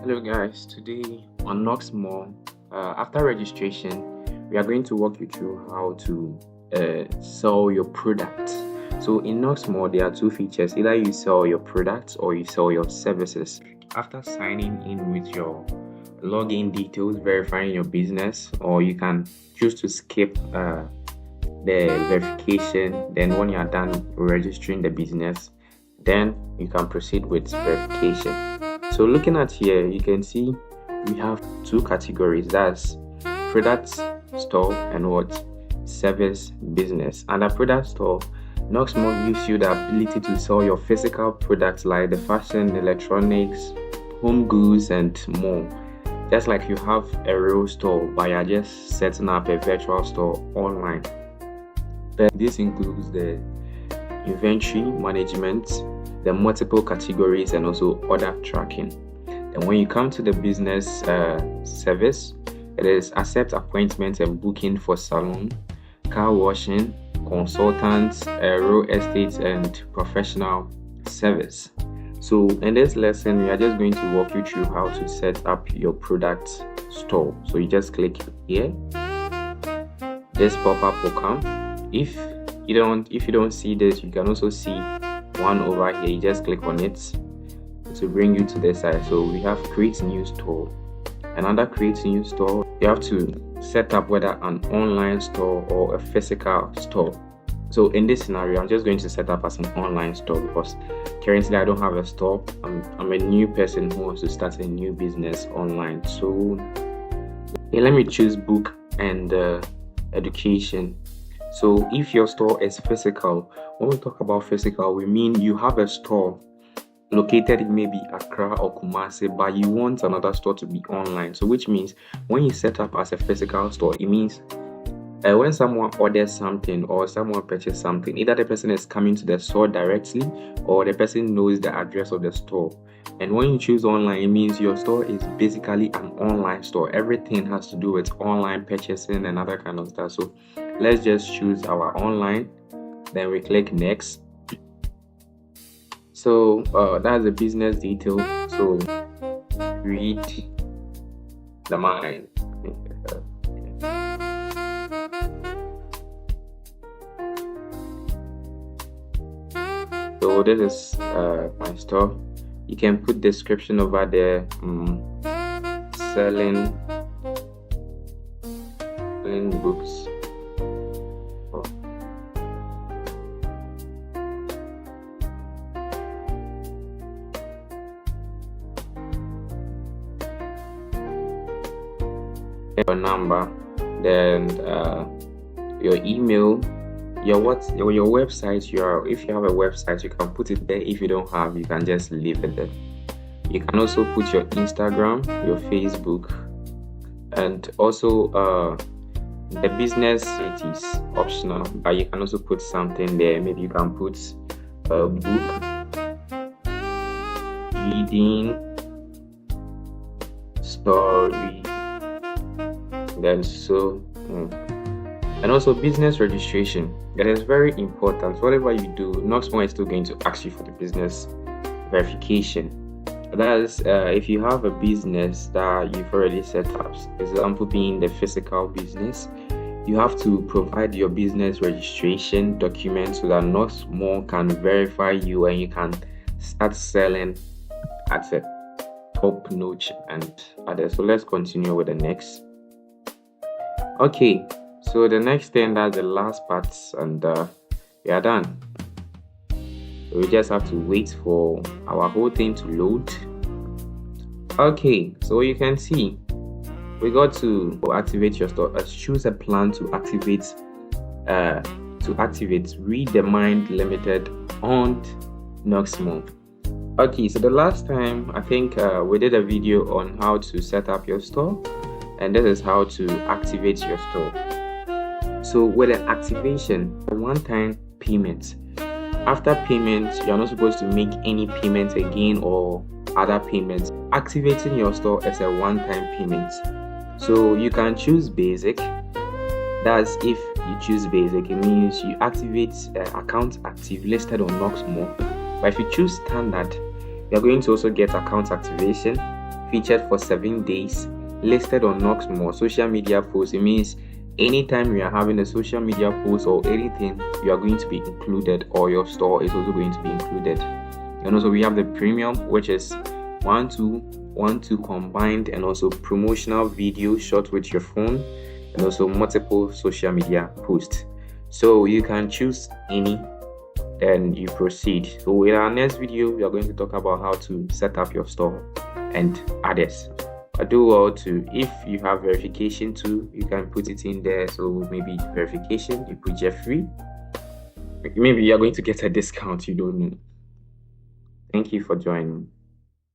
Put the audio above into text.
Hello guys, today on NoxMall, after registration, we are going to walk you through how to sell your product. So in NoxMall, there are two features: either you sell your products or you sell your services. After signing in with your login details, verifying your business, or you can choose to skip the verification. Then when you are done registering the business, then you can proceed with verification. So looking at here, you can see we have two categories. That's product store and what? Service business. And a product store, NoxMall gives you the ability to sell your physical products like the fashion, electronics, home goods, and more. Just like you have a real store, but you're just setting up a virtual store online. Then this includes the inventory management, the multiple categories, and also order tracking. And when you come to the business service, it is accept appointments and booking for salon, car washing, consultants, real estate, and professional service. So in this lesson, we are just going to walk you through how to set up your product store. So you just click here. This pop-up will come. If you don't see this, you can also see one over here. You just click on it to bring you to this side. So we have create new store. And under create new store, you have to set up whether an online store or a physical store. So in this scenario, I'm just going to set up as an online store because currently I don't have a store. I'm a new person who wants to start a new business online. So let me choose book and education. So if your store is physical, when we talk about physical, we mean you have a store located in maybe Accra or Kumasi, but you want another store to be online. So which means when you set up as a physical store, it means when someone orders something or someone purchases something, either the person is coming to the store directly or the person knows the address of the store. And when you choose online, it means your store is basically an online store. Everything has to do with online purchasing and other kind of stuff. So let's just choose our online, then we click next. So that's the business detail. So read the mind. So this is my store. You can put description over there. Selling books. Your number, then your email, your website. If you have a website, you can put it there. If you don't have, you can just leave it there. You can also put your Instagram, your Facebook, and also the business. It is optional, but you can also put something there. Maybe you can put a book, reading, story, then so and also business registration. That is very important. Whatever you do, NoxMall is still going to ask you for the business verification. That is if you have a business that you've already set up, example being the physical business, you have to provide your business registration document so that NoxMall can verify you and you can start selling at a top notch and others. So let's continue with the next. Okay, so the next thing, that's the last part, and we are done. So we just have to wait for our whole thing to load. Okay, so you can see we got to activate your store. Let's choose a plan to activate. Read the Mind Limited on NoxMall. Okay, so the last time I think we did a video on how to set up your store. And this is how to activate your store. So with the activation, a one-time payment. After payment, you're not supposed to make any payment again or other payments. Activating your store is a one-time payment. So you can choose basic. That's if you choose basic, it means you activate account active listed on NoxMall. But if you choose standard, you're going to also get account activation, featured for 7 days, listed on NoxMall, social media posts. It means anytime you are having a social media post or anything, you are going to be included, or your store is also going to be included. And also we have the premium, which is 1:2 combined, and also promotional video shot with your phone, and also multiple social media posts. So you can choose any, then you proceed. So in our next video, we are going to talk about how to set up your store and others. I do well to, if you have verification too, you can put it in there. So maybe verification, you put Jeffrey. Maybe you are going to get a discount, you don't know. Thank you for joining.